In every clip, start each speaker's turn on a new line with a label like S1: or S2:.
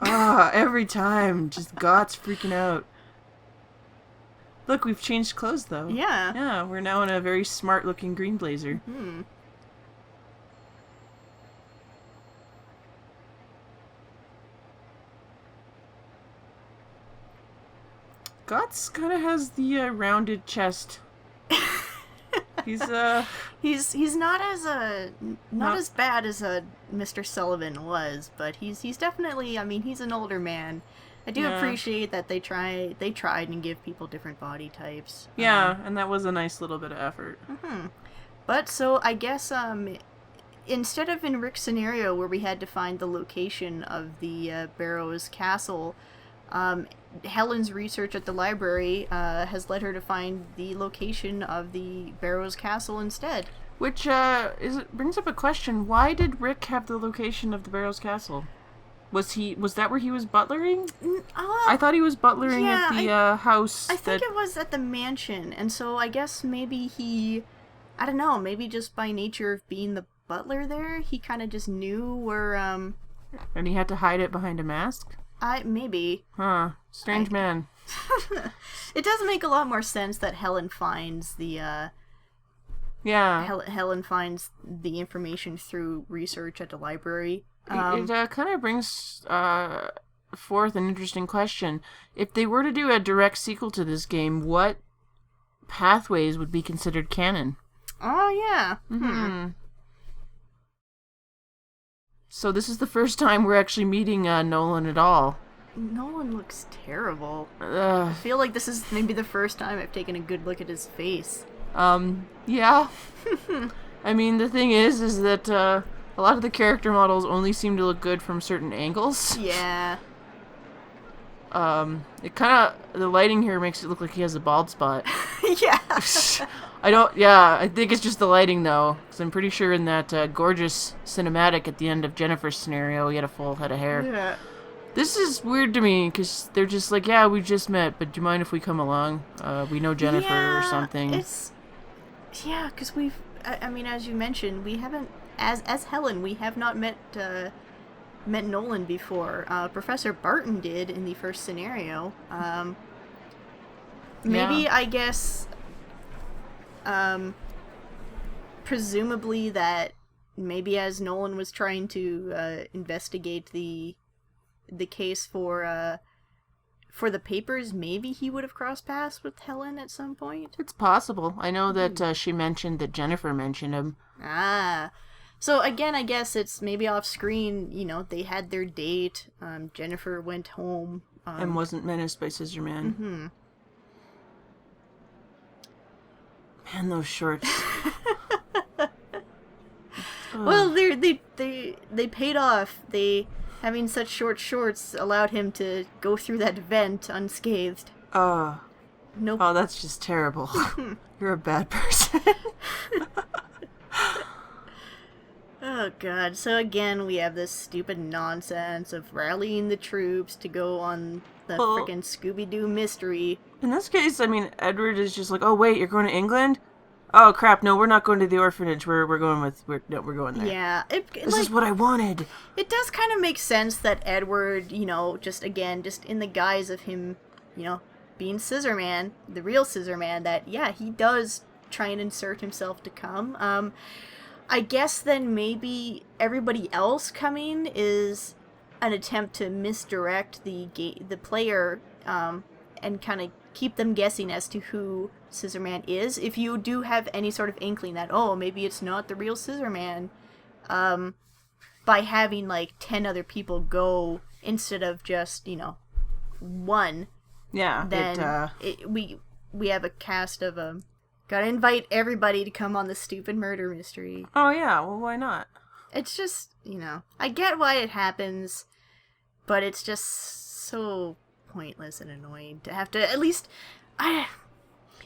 S1: Every time. Just Got's freaking out. Look, we've changed clothes, though.
S2: Yeah.
S1: Yeah, we're now in a very smart-looking green blazer. Got's kind of has the rounded chest. He's
S2: not as bad as Mr. Sullivan was, but he's definitely, I mean, he's an older man. I do appreciate that they tried and give people different body types.
S1: Yeah, and that was a nice little bit of effort.
S2: But so I guess instead of in Rick's scenario where we had to find the location of the Barrows Castle, Helen's research at the library has led her to find the location of the Barrows Castle instead.
S1: Which brings up a question. Why did Rick have the location of the Barrows Castle? Was that where he was butlering? I thought he was butlering at the house.
S2: I think it was at the mansion, and so I guess maybe I don't know, maybe just by nature of being the butler there, he kind of just knew where, And
S1: he had to hide it behind a mask?
S2: Maybe.
S1: Huh. Strange man.
S2: It does make a lot more sense that Helen finds the, Helen finds the information through research at the library.
S1: It kind of brings forth an interesting question. If they were to do a direct sequel to this game, what pathways would be considered canon?
S2: Oh, yeah.
S1: So this is the first time we're actually meeting Nolan at all.
S2: Nolan looks terrible. I feel like this is maybe the first time I've taken a good look at his face.
S1: Yeah. I mean, the thing is that a lot of the character models only seem to look good from certain angles.
S2: Yeah.
S1: It kind of, the lighting here makes it look like he has a bald spot.
S2: Yeah.
S1: I think it's just the lighting, though, because I'm pretty sure in that gorgeous cinematic at the end of Jennifer's scenario, he had a full head of hair.
S2: Yeah.
S1: This is weird to me, because they're just like, yeah, we just met, but do you mind if we come along? We know Jennifer or something.
S2: Yeah, because I mean, as you mentioned, we haven't, as Helen, we have not met Nolan before. Professor Barton did in the first scenario. Maybe, I guess, presumably that maybe as Nolan was trying to investigate the case for the papers, maybe he would have crossed paths with Helen at some point.
S1: It's possible. I know that she mentioned that Jennifer mentioned him.
S2: So again, I guess it's maybe off screen, they had their date, Jennifer went home.
S1: And wasn't menaced by Scissorman. Man, those shorts.
S2: Well, they paid off. Having such short shorts allowed him to go through that vent unscathed.
S1: Nope. Oh, that's just terrible. You're a bad person.
S2: Oh, God. So, again, we have this stupid nonsense of rallying the troops to go on the frickin' Scooby-Doo mystery.
S1: In this case, I mean, Edward is just like, oh, wait, you're going to England? Oh, crap, no, we're not going to the orphanage. We're going there.
S2: Yeah.
S1: This is what I wanted.
S2: It does kind of make sense that Edward, just in the guise of him, being Scissorman, the real Scissorman, that, yeah, he does try and insert himself to come. I guess then maybe everybody else coming is an attempt to misdirect the player and kind of keep them guessing as to who Scissorman is. If you do have any sort of inkling that, oh, maybe it's not the real Scissorman, by having like 10 other people go instead of just, one.
S1: Yeah.
S2: Then we have a cast of gotta invite everybody to come on the stupid murder mystery.
S1: Oh, yeah. Well, why not?
S2: It's just, I get why it happens, but it's just so pointless and annoying to have to, at least,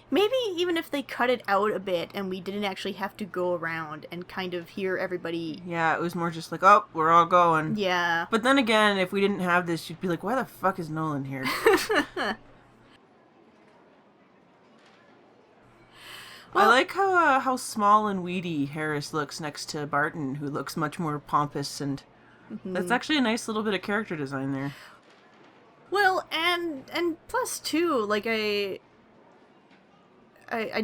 S2: maybe even if they cut it out a bit and we didn't actually have to go around and kind of hear everybody.
S1: Yeah, it was more just like, oh, we're all going.
S2: Yeah.
S1: But then again, if we didn't have this, you'd be like, why the fuck is Nolan here? Well, I like how small and weedy Harris looks next to Barton, who looks much more pompous and That's actually a nice little bit of character design there.
S2: Well, and plus too, like I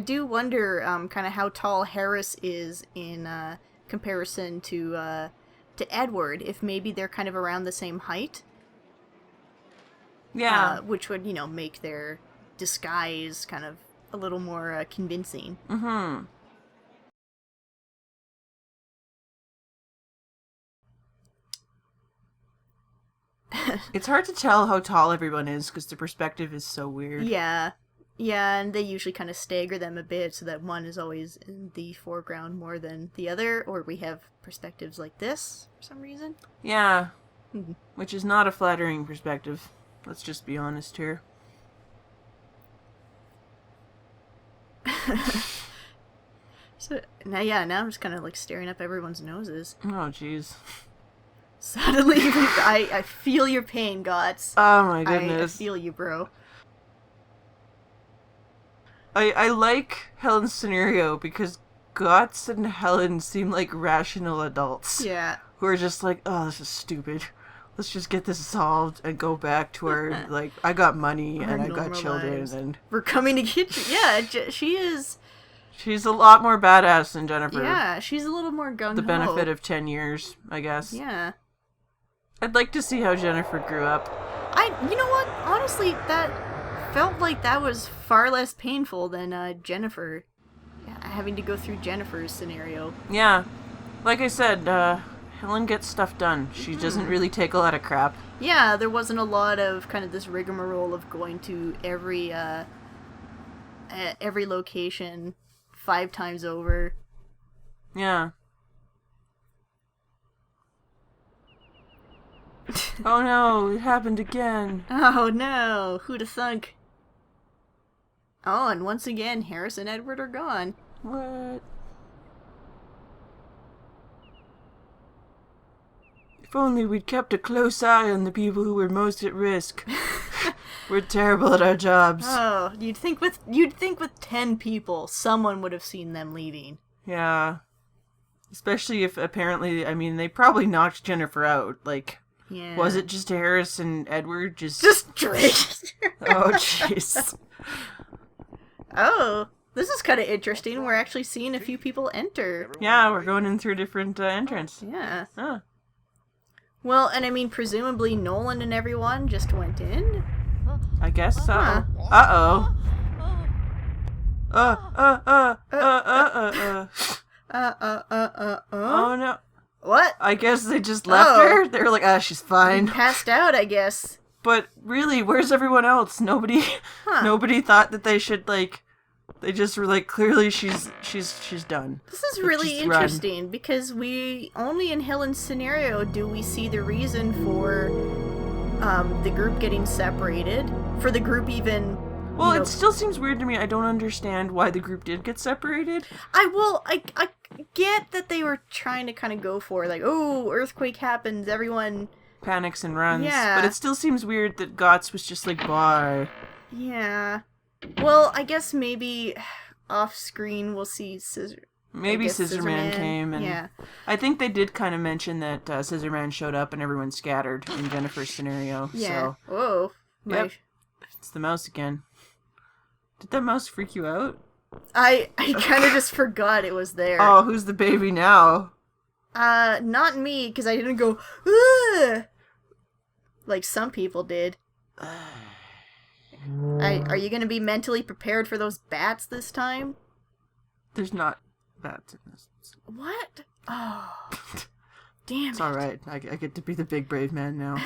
S2: do wonder kind of how tall Harris is in comparison to Edward, if maybe they're kind of around the same height.
S1: Yeah.
S2: Which would, make their disguise kind of a little more convincing.
S1: Mm-hmm. It's hard to tell how tall everyone is because the perspective is so weird.
S2: Yeah. Yeah, and they usually kind of stagger them a bit so that one is always in the foreground more than the other, or we have perspectives like this for some reason.
S1: Yeah. Which is not a flattering perspective. Let's just be honest here.
S2: So, now I'm just kind of like staring up everyone's noses.
S1: Oh, jeez.
S2: Suddenly, I feel your pain, Gots.
S1: Oh my goodness.
S2: I feel you, bro.
S1: I like Helen's scenario because Gots and Helen seem like rational adults.
S2: Yeah.
S1: Who are just like, oh, this is stupid. Let's just get this solved and go back to our, like, I got money and I got children
S2: lives.
S1: And...
S2: We're coming to get you. Yeah, she is...
S1: She's a lot more badass than Jennifer.
S2: Yeah, she's a little more gung-ho.
S1: The benefit of 10 years, I guess.
S2: Yeah.
S1: I'd like to see how Jennifer grew up.
S2: You know what? Honestly, that felt like that was far less painful than Jennifer. Having to go through Jennifer's scenario.
S1: Yeah. Like I said, Helen gets stuff done. She doesn't really take a lot of crap.
S2: Yeah, there wasn't a lot of kind of this rigmarole of going to every location 5 times over.
S1: Yeah. Oh no, it happened again.
S2: Oh no, who'd have thunk? Oh, and once again, Harris and Edward are gone.
S1: What? If only we'd kept a close eye on the people who were most at risk. We're terrible at our jobs.
S2: Oh, you'd think with 10 people, someone would have seen them leaving.
S1: Yeah. Especially if apparently, I mean, they probably knocked Jennifer out. Like,
S2: yeah.
S1: Was it just Harris and Edward just
S2: straight?
S1: Oh, jeez.
S2: Oh, this is kind of interesting. We're actually seeing a few people enter.
S1: Yeah, we're going in through a different entrance.
S2: Yeah.
S1: Huh.
S2: Well, and I mean, presumably Nolan and everyone just went in?
S1: I guess so.
S2: Huh.
S1: Uh-oh. Oh, no.
S2: What?
S1: I guess they just left her? They were like, she's fine.
S2: Passed out, I guess.
S1: But really, where's everyone else? Nobody thought that they should, like... They just were like, clearly she's done.
S2: This is really interesting because we only in Helen's scenario do we see the reason for the group getting separated. For the group even...
S1: Well, it still seems weird to me. I don't understand why the group did get separated.
S2: I get that they were trying to kind of go for, like, oh, earthquake happens, everyone...
S1: Panics and runs.
S2: Yeah.
S1: But it still seems weird that Gots was just like, bye.
S2: Yeah. Well, I guess maybe off-screen we'll see
S1: Maybe Scissorman came, and
S2: yeah.
S1: I think they did kind of mention that Scissorman showed up and everyone scattered in Jennifer's scenario.
S2: Yeah.
S1: So.
S2: Whoa.
S1: Yep. It's the mouse again. Did that mouse freak you out?
S2: I kind of just forgot it was there.
S1: Oh, who's the baby now?
S2: Not me, because I didn't go, ugh! Like some people did. Are you going to be mentally prepared for those bats this time?
S1: There's not bats in this.
S2: What? Oh. Damn
S1: It's alright. I get to be the big brave man now.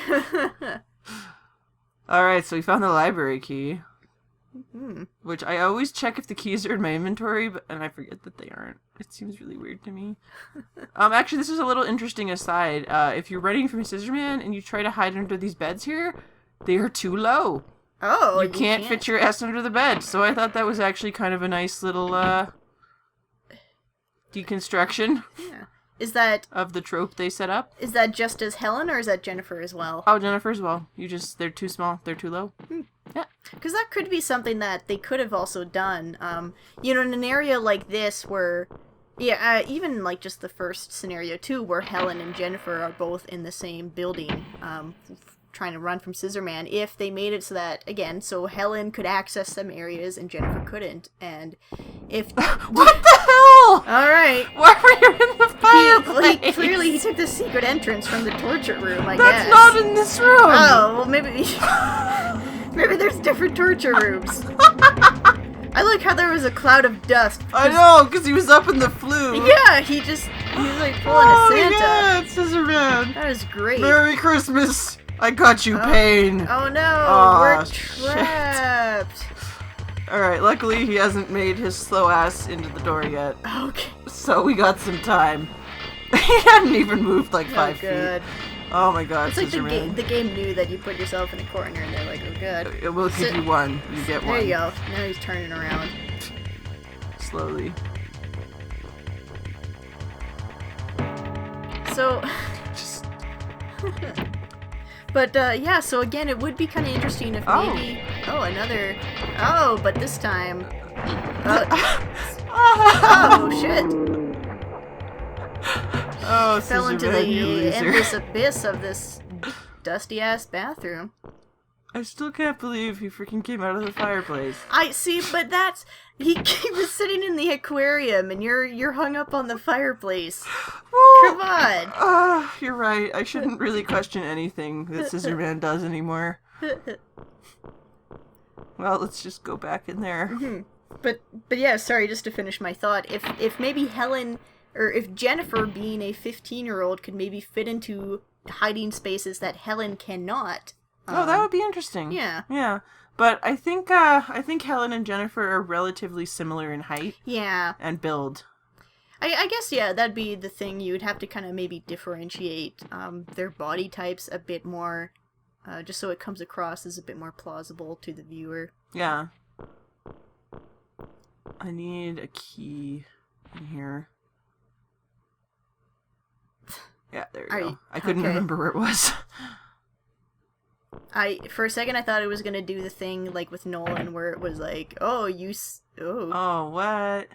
S1: Alright, so we found the library key.
S2: Mm-hmm.
S1: Which I always check if the keys are in my inventory, and I forget that they aren't. It seems really weird to me. Actually, this is a little interesting aside. If you're running from Scissorman and you try to hide under these beds here, they are too low.
S2: Oh,
S1: you can't fit your ass under the bed. So I thought that was actually kind of a nice little deconstruction.
S2: Yeah. Is that
S1: of the trope they set up?
S2: Is that just as Helen, or is that Jennifer as well?
S1: Oh, Jennifer as well. They're too small. They're too low. Yeah.
S2: Because that could be something that they could have also done. In an area like this where Yeah, even like just the first scenario too, where Helen and Jennifer are both in the same building, trying to run from Scissorman. If they made it so that again, so Helen could access some areas and Jennifer couldn't, and if
S1: what the hell?
S2: All right,
S1: why were you in the fireplace?
S2: Clearly he took the secret entrance from the torture room. I
S1: That's
S2: guess.
S1: not in this room.
S2: Oh well, maybe maybe there's different torture rooms. I like how there was a cloud of dust.
S1: I know, because he was up in the flue.
S2: Yeah, he was like pulling a Santa.
S1: Yeah, Scissorman.
S2: That is great.
S1: Merry Christmas. I got you pain.
S2: Oh no,
S1: Oh,
S2: we're trapped.
S1: Alright, luckily he hasn't made his slow ass into the door yet.
S2: Okay.
S1: So we got some time. He hadn't even moved like 5
S2: good.
S1: feet. Oh my god,
S2: It's like
S1: Scissorman.
S2: the game knew that you put yourself in a corner and they're like, oh good.
S1: It will give you one. You get one.
S2: There you go. Now he's turning around.
S1: Slowly.
S2: So,
S1: Just...
S2: but yeah, so again, it would be kind of interesting if maybe... Oh, another... Oh, but this time... oh, shit.
S1: Oh,
S2: Fell into
S1: Scissorman, you
S2: the
S1: loser.
S2: endless abyss of this dusty-ass bathroom.
S1: I still can't believe he freaking came out of the fireplace.
S2: I see, but that's... He was sitting in the aquarium, and you're hung up on the fireplace.
S1: Well,
S2: Come on.
S1: you're right. I shouldn't really question anything that Scissorman does anymore. Well, let's just go back in there.
S2: Mm-hmm. But yeah, sorry, just to finish my thought, if maybe Helen, or if Jennifer, being a 15-year-old, could maybe fit into hiding spaces that Helen cannot.
S1: Oh, that would be interesting.
S2: Yeah.
S1: Yeah. But I think Helen and Jennifer are relatively similar in height.
S2: Yeah.
S1: And build.
S2: I guess, yeah, that'd be the thing. You'd have to kind of maybe differentiate their body types a bit more, just so it comes across as a bit more plausible to the viewer.
S1: Yeah. I need a key in here. Yeah, there you go. I couldn't remember where it was.
S2: For a second, I thought it was gonna do the thing like with Nolan, where it was like, "Oh,
S1: Oh, what?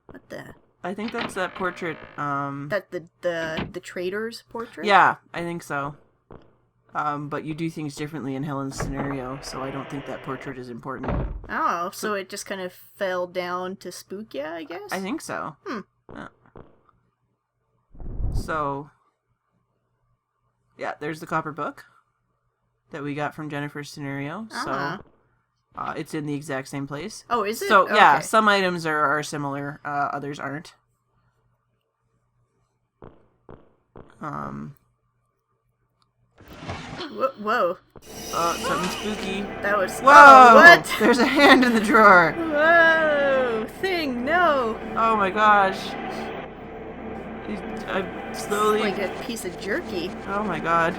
S2: What the?
S1: I think that's that portrait.
S2: That the trader's portrait.
S1: Yeah, I think so. But you do things differently in Helen's scenario, so I don't think that portrait is important.
S2: Oh, so it just kind of fell down to spook ya, I guess.
S1: I think so. Yeah. So, yeah, there's the copper book that we got from Jennifer's scenario. So, it's in the exact same place.
S2: Oh, is it?
S1: So, yeah,
S2: Okay.
S1: some items are similar, others aren't.
S2: Whoa.
S1: Oh, something spooky.
S2: That was...
S1: Whoa!
S2: Oh, what?
S1: There's a hand in the drawer.
S2: Whoa! Thing, no!
S1: Oh my gosh. I'm slowly...
S2: Like a piece of jerky.
S1: Oh my god.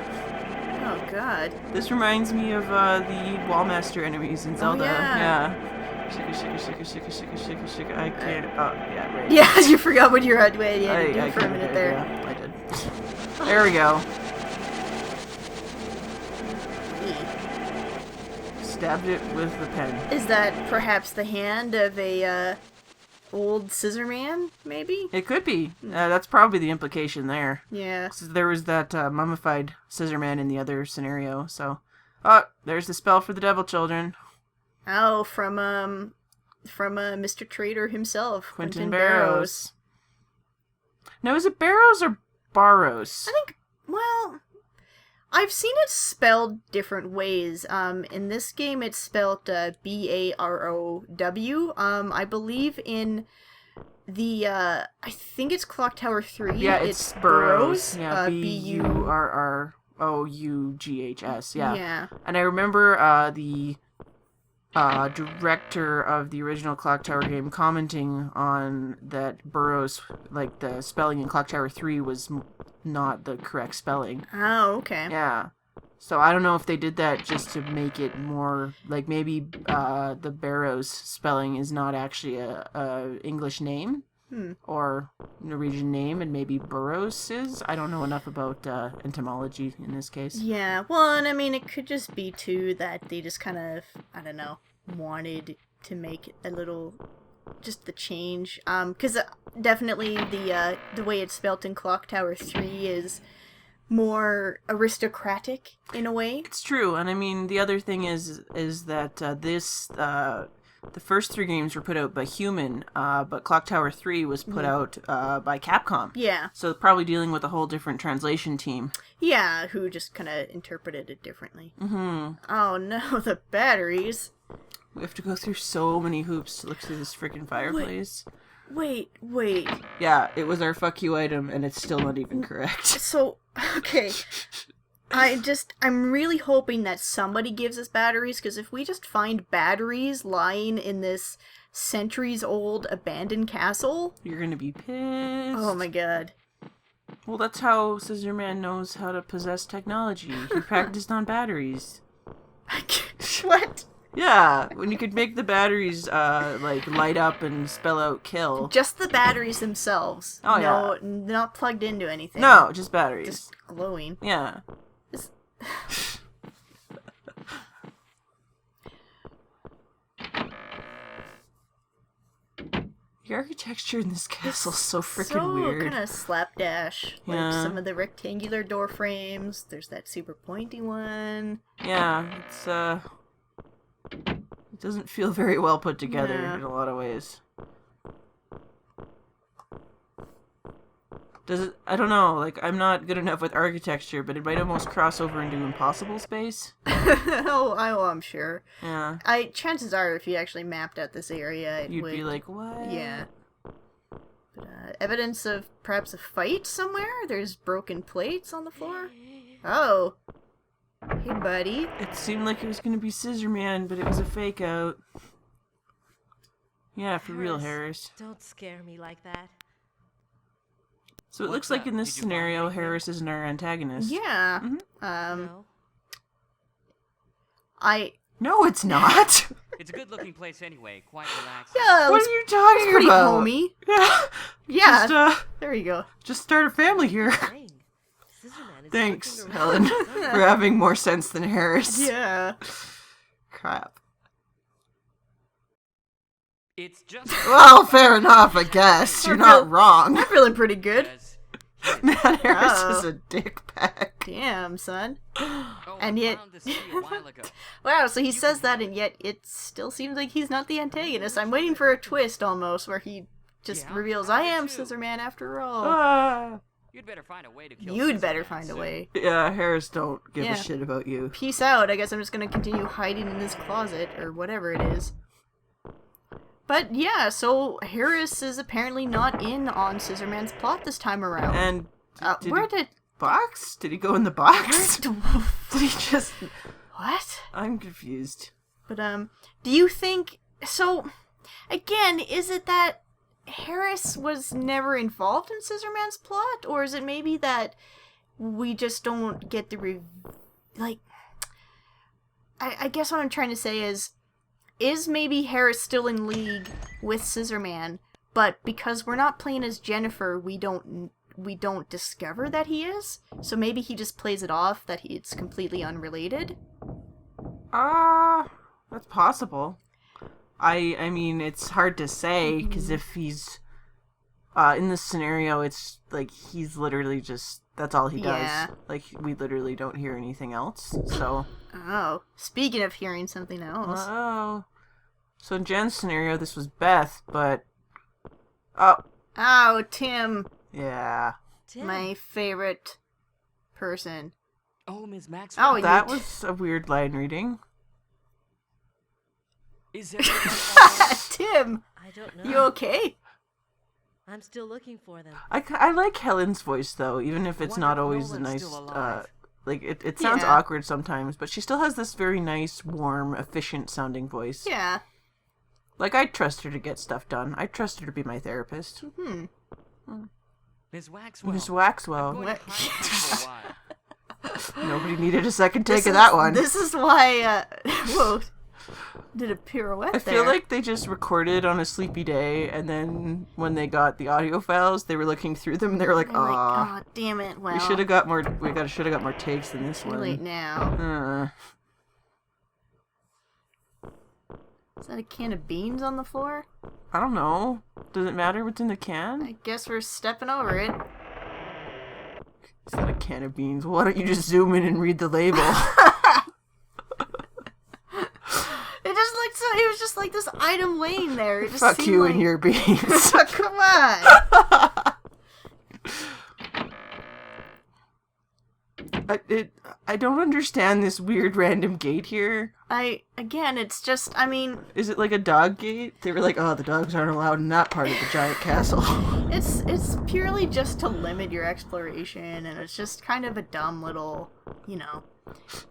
S2: Oh god.
S1: This reminds me of the Wallmaster enemies in Zelda.
S2: yeah.
S1: Shika. I can't... Oh, yeah, right.
S2: Yeah, you forgot what you had to do for a
S1: get
S2: minute
S1: it,
S2: there.
S1: Yeah, I did. There we go. Stabbed it with the pen.
S2: Is that perhaps the hand of a old Scissorman, maybe?
S1: It could be. That's probably the implication there.
S2: Yeah.
S1: So there was that mummified Scissorman in the other scenario, so... Oh, there's the spell for the devil children.
S2: Oh, from Mr. Trader himself,
S1: Quentin Barrows. Now, is it Barrows or Barrows?
S2: I think, well, I've seen it spelled different ways. In this game, it's spelled B-A-R-O-W. I believe in the, I think it's Clock Tower 3.
S1: Yeah, it's Burroughs. Yeah, B-U-R-R-O-U-G-H-S. Yeah.
S2: Yeah.
S1: And I remember the director of the original Clock Tower game commenting on that Burroughs, like the spelling in Clock Tower 3 was not the correct spelling.
S2: Oh, okay.
S1: Yeah. So I don't know if they did that just to make it more, like maybe the Barrows spelling is not actually a English name or Norwegian name, and maybe Burroughs is. I don't know enough about etymology in this case.
S2: Yeah, well, and I mean, it could just be, too, that they just kind of, I don't know, wanted to make a little just the change. Because definitely the way it's spelt in Clock Tower 3 is more aristocratic in a way.
S1: It's true, and I mean the other thing is that the first 3 games were put out by Human, but Clock Tower 3 was put out by Capcom.
S2: Yeah.
S1: So probably dealing with a whole different translation team.
S2: Yeah, who just kind of interpreted it differently.
S1: Mm-hmm.
S2: Oh no, the batteries.
S1: We have to go through so many hoops to look through this freaking fireplace.
S2: Wait.
S1: Yeah, it was our fuck you item, and it's still not even correct.
S2: So, okay. I'm really hoping that somebody gives us batteries, because if we just find batteries lying in this centuries-old abandoned castle...
S1: You're gonna be pissed.
S2: Oh my god.
S1: Well, that's how Scissorman knows how to possess technology. He practiced on batteries.
S2: What?
S1: Yeah, when you could make the batteries, light up and spell out kill.
S2: Just the batteries themselves.
S1: Oh,
S2: no, not plugged into anything.
S1: No, just batteries.
S2: Just glowing.
S1: Yeah. The architecture in this castle is so freaking weird.
S2: So kind of slapdash.
S1: Yeah.
S2: Like some of the rectangular door frames. There's that super pointy one.
S1: Yeah, it doesn't feel very well put together in a lot of ways. Does it? I don't know. Like, I'm not good enough with architecture, but it might almost cross over into Impossible Space.
S2: I'm sure.
S1: Yeah.
S2: Chances are, if you actually mapped out this area,
S1: You'd be like, what?
S2: Yeah. But, evidence of perhaps a fight somewhere? There's broken plates on the floor? Oh. Hey, buddy.
S1: It seemed like it was going to be Scissorman, but it was a fake out. Yeah, for real, Harris.
S3: Don't scare me like that.
S1: So it looks like in this scenario, Harris isn't our antagonist.
S2: Yeah.
S1: Mm-hmm.
S3: No?
S1: No, it's not!
S4: It's a good-looking place anyway, quite relaxed.
S2: Yeah,
S1: What are you talking
S2: pretty
S1: about?
S2: homey.
S1: Yeah.
S2: Yeah.
S1: Just,
S2: there you go.
S1: just start a family here.
S3: Dang. Scissorman is
S1: Thanks,
S3: looking
S1: Helen,
S3: around.
S1: for having more sense than Harris.
S2: Yeah.
S1: Crap.
S4: It's just...
S1: Well, fair enough, I guess. You're not wrong.
S2: I'm feeling pretty good.
S1: Man, Harris
S2: Oh.
S1: is a dick bag.
S2: Damn, son.
S4: Oh,
S2: And yet...
S4: found this city a while ago.
S2: Wow, so he says that, and yet it still seems like he's not the antagonist. I'm waiting for a twist, almost, where he just
S4: Yeah,
S2: reveals,
S4: I
S2: I
S4: do
S2: am
S4: too.
S2: Scissorman after all.
S1: Ah.
S4: You'd better find a way to kill
S2: You'd
S4: Scissorman
S2: better find a
S4: soon.
S2: way.
S1: Yeah, Harris don't give
S2: Yeah.
S1: a shit about you.
S2: Peace out. I guess I'm just gonna continue hiding in this closet, or whatever it is. But yeah, so Harris is apparently not in on Scissorman's plot this time around.
S1: And
S2: Where
S1: he
S2: did...
S1: box? Did he go in the box?
S2: Did
S1: he just...
S2: What?
S1: I'm confused.
S2: But, do you think... So, again, is it that Harris was never involved in Scissorman's plot? Or is it maybe that we just don't get the... I guess what I'm trying to say is maybe Harris still in league with Scissorman, but because we're not playing as Jennifer, we don't discover that he is? So maybe he just plays it off that it's completely unrelated?
S1: That's possible. I mean, it's hard to say, because if he's, in this scenario, it's, like, he's literally just, that's all he does.
S2: Yeah.
S1: Like, we literally don't hear anything else, so.
S2: Oh, speaking of hearing something else.
S1: Oh. So in Jen's scenario, this was Beth, but,
S2: Oh, Tim,
S1: yeah.
S3: Tim.
S2: my favorite person.
S4: Oh, Ms. Maxwell.
S2: Oh,
S1: That
S2: you
S1: was a weird line reading.
S4: Is everyone alright?
S2: Tim,
S3: I don't know.
S2: you okay?
S3: I'm still looking for them.
S1: I like Helen's voice, though, even if it's
S4: Wonder
S1: not
S4: if
S1: always a
S4: Nolan's
S1: nice,
S4: still alive.
S1: like, it sounds
S2: Yeah.
S1: awkward sometimes, but she still has this very nice, warm, efficient-sounding voice.
S2: Yeah.
S1: Like, I'd trust her to get stuff done. I'd trust her to be my therapist.
S4: Ms. Waxwell.
S1: Miss
S4: I'm
S1: Waxwell.
S4: going to hide you for a while.
S1: Nobody needed a second take
S2: This
S1: of
S2: is-
S1: that one.
S2: This is why, whoa, did a pirouette
S1: I
S2: there.
S1: feel like they just recorded on a sleepy day, and then when they got the audio files, they were looking through them, and they were like,
S2: They're like,
S1: "Aw,
S2: oh, damn it, well,
S1: we should have got more. Should have got more takes than this
S2: too late
S1: one."
S2: now. Is that a can of beans on the floor?
S1: I don't know. Does it matter what's in the can?
S2: I guess we're stepping over it.
S1: Is that a can of beans? Why don't you just zoom in and read the label?
S2: It was just like this item laying there. It just
S1: Fuck
S2: seemed
S1: you
S2: like...
S1: and your beans.
S2: Come on.
S1: I don't understand this weird random gate here.
S2: It's just, I mean...
S1: Is it like a dog gate? They were like, oh, the dogs aren't allowed in that part of the giant castle.
S2: It's purely just to limit your exploration, and it's just kind of a dumb little,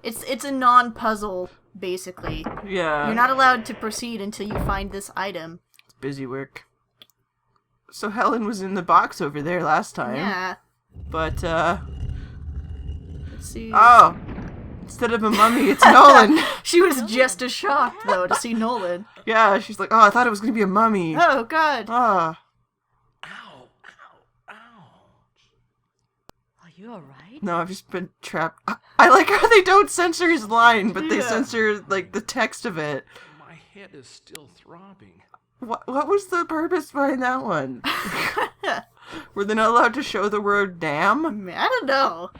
S2: It's a non-puzzle, basically.
S1: Yeah.
S2: You're not allowed to proceed until you find this item.
S1: It's busy work. So Helen was in the box over there last time.
S2: Yeah.
S1: But,
S2: Let's see.
S1: oh! Instead of a mummy, it's Nolan!
S2: She was just as shocked, though, to see Nolan.
S1: Yeah, she's like, oh, I thought it was gonna be a mummy.
S2: Oh, God.
S1: Ah.
S4: Ow, ow, ow.
S3: Are you alright?
S1: No, I've just been trapped. I like how they don't censor his line, but they
S2: Yeah.
S1: censor, like, the text of it.
S4: My head is still throbbing.
S1: What was the purpose behind that one? Were they not allowed to show the word damn?
S2: I don't know.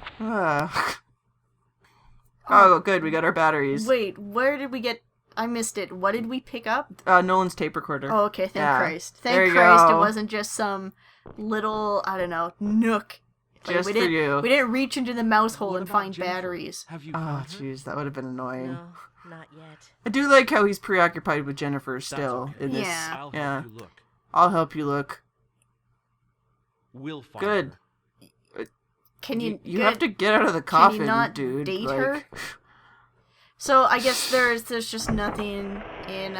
S1: Oh, good, we got our batteries.
S2: Wait, where did we get... I missed it. What did we pick up?
S1: Nolan's tape recorder.
S2: Oh, okay, thank
S1: Yeah.
S2: Christ.
S1: There
S2: Thank
S1: you
S2: Christ
S1: go.
S2: it wasn't just some little, I don't know, nook. Like,
S1: Just
S2: we
S1: for
S2: didn't,
S1: you.
S2: We didn't reach into the mouse hole
S4: What
S2: and
S4: about
S2: find
S4: Jennifer?
S2: batteries.
S4: Have you
S1: Oh,
S4: found her?
S1: jeez, that would have been annoying.
S3: No, not yet.
S1: I do like how he's preoccupied with Jennifer
S4: That's
S1: still
S4: okay.
S1: in this.
S2: Yeah.
S4: I'll
S1: Yeah.
S4: help you look.
S1: I'll help you look.
S4: We'll find
S1: Good.
S4: her.
S2: Can you...
S1: You have to get out of the coffin,
S2: not
S1: dude.
S2: date
S1: like,
S2: her? So, I guess there's just nothing in,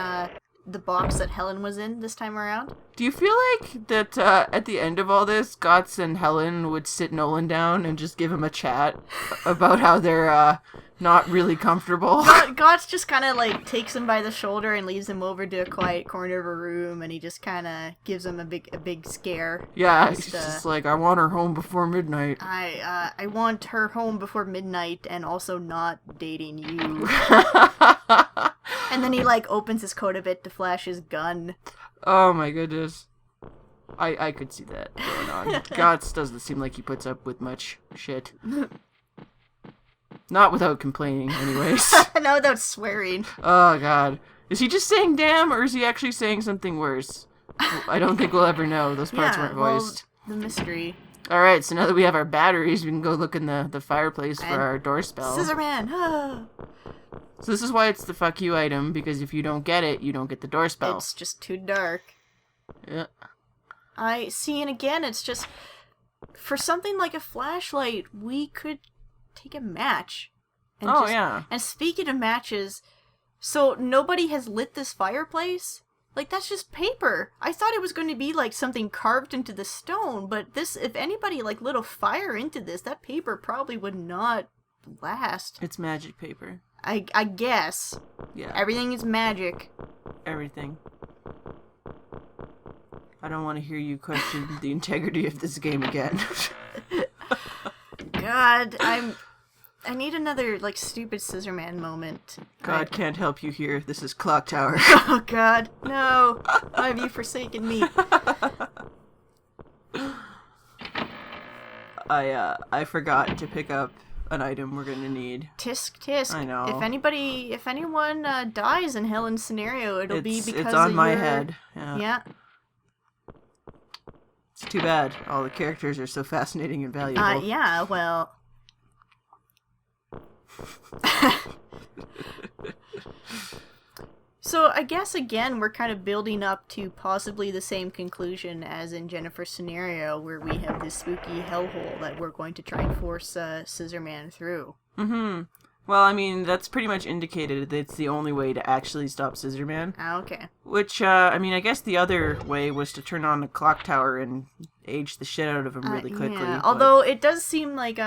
S2: the box that Helen was in this time around?
S1: Do you feel like that at the end of all this, Gotts and Helen would sit Nolan down and just give him a chat about how they're not really comfortable?
S2: Gotts just kind of, like, takes him by the shoulder and leads him over to a quiet corner of a room, and he just kind of gives him a big scare.
S1: Yeah,
S2: Just,
S1: he's just like, I want her home before midnight.
S2: I want her home before midnight and also not dating you. And then he, like, opens his coat a bit to flash his gun.
S1: Oh my goodness. I could see that going on. Gotts doesn't seem like he puts up with much shit. Not without complaining, anyways.
S2: Not without swearing.
S1: Oh god. Is he just saying damn, or is he actually saying something worse? I don't think we'll ever know. Those parts weren't voiced.
S2: Well, the mystery.
S1: Alright, so now that we have our batteries, we can go look in the fireplace for
S2: And
S1: our door spell.
S2: Scissorman! Ah.
S1: So this is why it's the fuck you item, because if you don't get it, you don't get the door spell.
S2: It's just too dark.
S1: Yeah.
S2: I see, and again, it's just... For something like a flashlight, we could take a match. And
S1: Oh, yeah.
S2: And speaking of matches, so nobody has lit this fireplace? Like, that's just paper. I thought it was going to be, like, something carved into the stone, but this, if anybody, like, lit a fire into this, that paper probably would not last.
S1: It's magic paper.
S2: I guess.
S1: Yeah.
S2: Everything is magic.
S1: Everything. I don't want to hear you question the integrity of this game again.
S2: God, I need another, like, stupid Scissorman moment.
S1: God can't help you here. This is Clock Tower.
S2: Oh, God. No. Why have you forsaken me?
S1: I forgot to pick up an item we're gonna need.
S2: Tisk, tisk.
S1: I know.
S2: If anyone dies in Helen's scenario, it'll be because
S1: it's on
S2: of
S1: my
S2: your...
S1: head. Yeah.
S2: Yeah.
S1: It's too bad. All the characters are so fascinating and valuable.
S2: Yeah, well... So, I guess, again, we're kind of building up to possibly the same conclusion as in Jennifer's scenario, where we have this spooky hellhole that we're going to try and force Scissorman through.
S1: Mm-hmm. Well, I mean, that's pretty much indicated that it's the only way to actually stop Scissorman.
S2: Ah, okay.
S1: Which, I mean, I guess the other way was to turn on the clock tower and age the shit out of him really quickly.
S2: Yeah.
S1: but-
S2: Although, it does seem like,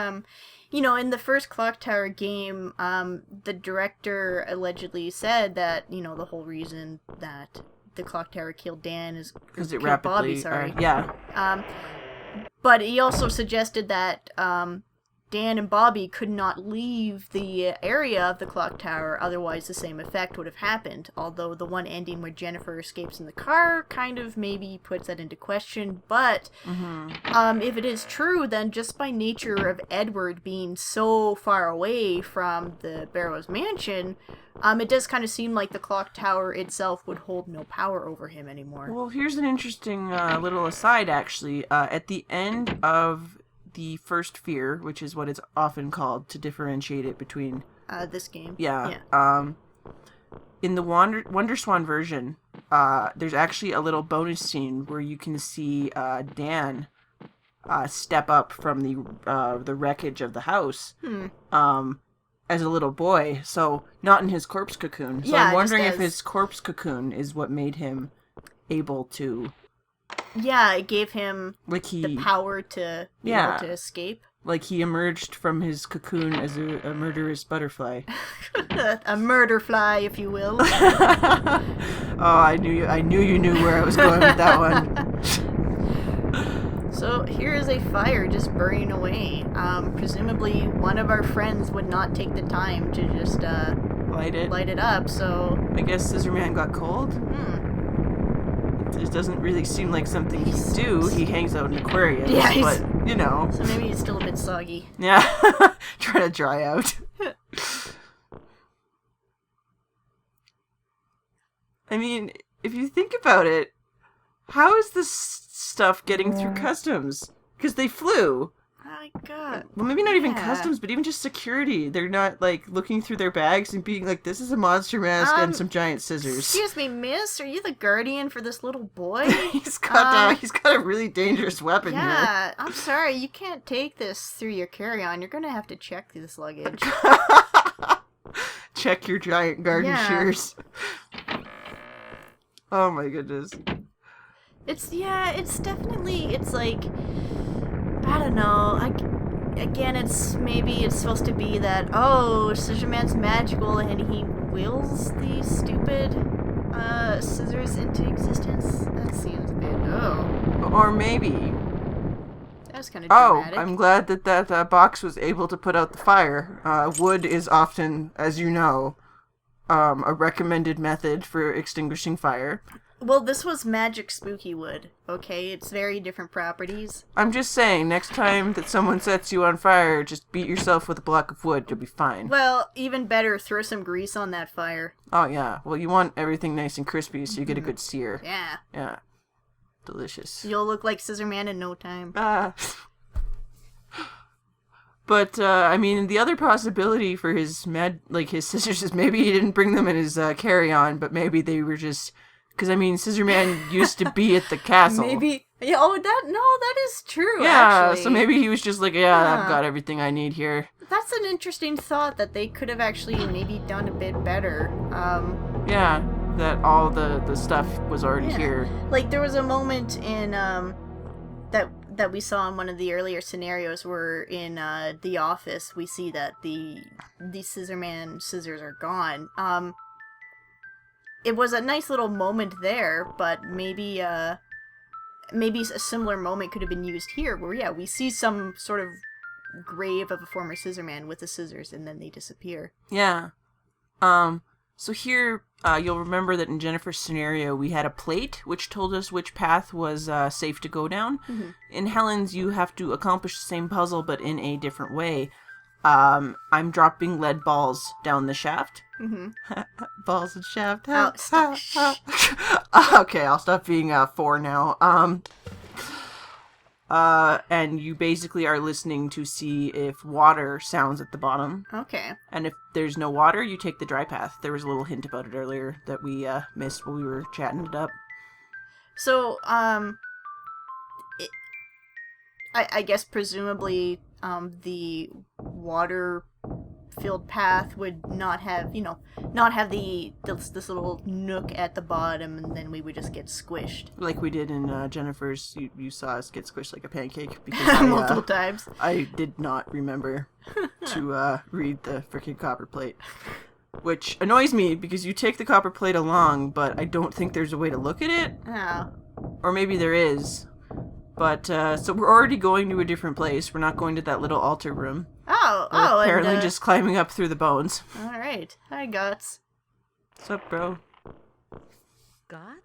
S2: you know, in the first Clock Tower game, the director allegedly said that, you know, the whole reason that the Clock Tower killed Dan is
S1: because it
S2: killed
S1: rapidly,
S2: Bobby, sorry.
S1: yeah.
S2: But he also suggested that, Dan and Bobby could not leave the area of the clock tower, otherwise the same effect would have happened. Although the one ending where Jennifer escapes in the car kind of maybe puts that into question. But if it is true, then just by nature of Edward being so far away from the Barrows mansion, it does kind of seem like the clock tower itself would hold no power over him anymore.
S1: Well, here's an interesting little aside, actually. At the end of the first fear, which is what it's often called to differentiate it between
S2: this game.
S1: Yeah. In the Wonder Swan version, there's actually a little bonus scene where you can see Dan step up from the wreckage of the house as a little boy. So not in his corpse cocoon. So I'm wondering if his corpse cocoon is what made him able to.
S2: Yeah, it gave him
S1: like
S2: the power to be able to escape.
S1: Like he emerged from his cocoon as a murderous butterfly.
S2: A murder fly, if you will.
S1: Oh, I knew you knew where I was going with that one.
S2: So here is a fire just burning away. Presumably one of our friends would not take the time to just light it up. So
S1: I guess Scissorman got cold. It doesn't really seem like something he'd do. He hangs out in aquariums, but, you know.
S2: So maybe he's still a bit soggy.
S1: Yeah, trying to dry out. I mean, if you think about it, how is this stuff getting through customs? Because they flew.
S2: Oh my god.
S1: Well, maybe not even customs, but even just security. They're not, like, looking through their bags and being like, this is a monster mask and some giant scissors.
S2: Excuse me, miss? Are you the guardian for this little boy?
S1: He's got a really dangerous weapon here.
S2: Yeah, I'm sorry. You can't take this through your carry-on. You're going to have to check this luggage.
S1: Check your giant garden shears. Oh my goodness.
S2: It's definitely, it's like, I don't know, again, it's supposed to be that, oh, Scissorman's magical and he wills these stupid, scissors into existence. That seems a bit,
S1: Or maybe.
S2: That was kind of dramatic.
S1: I'm glad that box was able to put out the fire. Wood is often, as you know, a recommended method for extinguishing fire.
S2: Well, this was magic spooky wood, okay? It's very different properties.
S1: I'm just saying, next time that someone sets you on fire, just beat yourself with a block of wood, you'll be fine.
S2: Well, even better, throw some grease on that fire.
S1: Oh, yeah. Well, you want everything nice and crispy so you get a good sear.
S2: Yeah.
S1: Yeah. Delicious.
S2: You'll look like Scissorman in no time.
S1: But, I mean, the other possibility for his his scissors is maybe he didn't bring them in his carry-on, but maybe they were just... Because, I mean, Scissorman used to be at the castle.
S2: Maybe... Yeah, that is true,
S1: yeah,
S2: actually.
S1: so maybe he was just like, I've got everything I need here.
S2: That's an interesting thought, that they could have actually maybe done a bit better.
S1: Yeah, that all the stuff was already here.
S2: Like, there was a moment in, that we saw in one of the earlier scenarios where in, The Office, we see that the Scissorman scissors are gone. It was a nice little moment there, but maybe a similar moment could have been used here, where, we see some sort of grave of a former Scissorman with the scissors, and then they disappear.
S1: Yeah. So here, you'll remember that in Jennifer's scenario, we had a plate, which told us which path was safe to go down. Mm-hmm. In Helen's, you have to accomplish the same puzzle, but in a different way. I'm dropping lead balls down the shaft. Mm-hmm. Balls and shaft. Okay, I'll stop being 4 now. And you basically are listening to see if water sounds at the bottom.
S2: Okay.
S1: And if there's no water, you take the dry path. There was a little hint about it earlier that we missed while we were chatting it up.
S2: So, I guess presumably, the water-filled path would not have this little nook at the bottom, and then we would just get squished.
S1: Like we did in Jennifer's, you saw us get squished like a pancake because
S2: multiple times.
S1: I did not remember to read the frickin' copper plate. Which annoys me because you take the copper plate along, but I don't think there's a way to look at it.
S2: Oh.
S1: Or maybe there is. But, so we're already going to a different place. We're not going to that little altar room.
S2: Oh,
S1: Apparently
S2: and,
S1: just climbing up through the bones.
S2: Alright. Hi, Guts.
S1: What's up, bro?
S3: Got?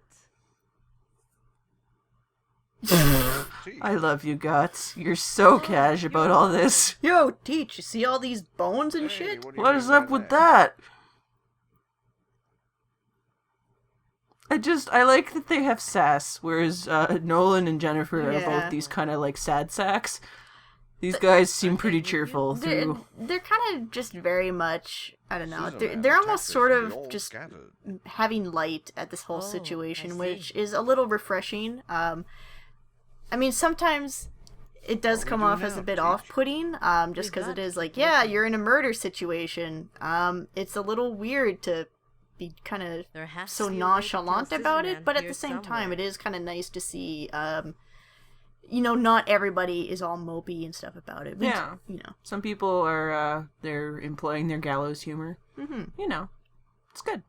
S1: I love you, Guts. You're so cash about all this.
S2: Yo, Teach, you see all these bones and shit?
S1: What is up with that? I like that they have sass, whereas Nolan and Jennifer are
S2: Yeah.
S1: both these kind of like sad sacks. These guys seem pretty cheerful through.
S2: They're kind of just very much, I don't know, they're almost sort of just having light at this whole
S3: Oh, I
S2: situation,
S3: see.
S2: which is a little refreshing. I mean, sometimes it does come off as a bit off-putting, just because it is like, yeah, you're in a murder situation. It's a little weird to be kind of
S3: There has
S2: so
S3: to be a way to kill
S2: nonchalant about
S3: Scissorman
S2: it, but at
S3: here
S2: the same time,
S3: somewhere.
S2: it is kind of nice to see, not everybody is all mopey and stuff about it.
S1: Yeah.
S2: You
S1: Some people are, they're employing their gallows humor.
S2: know.
S1: You know, it's good.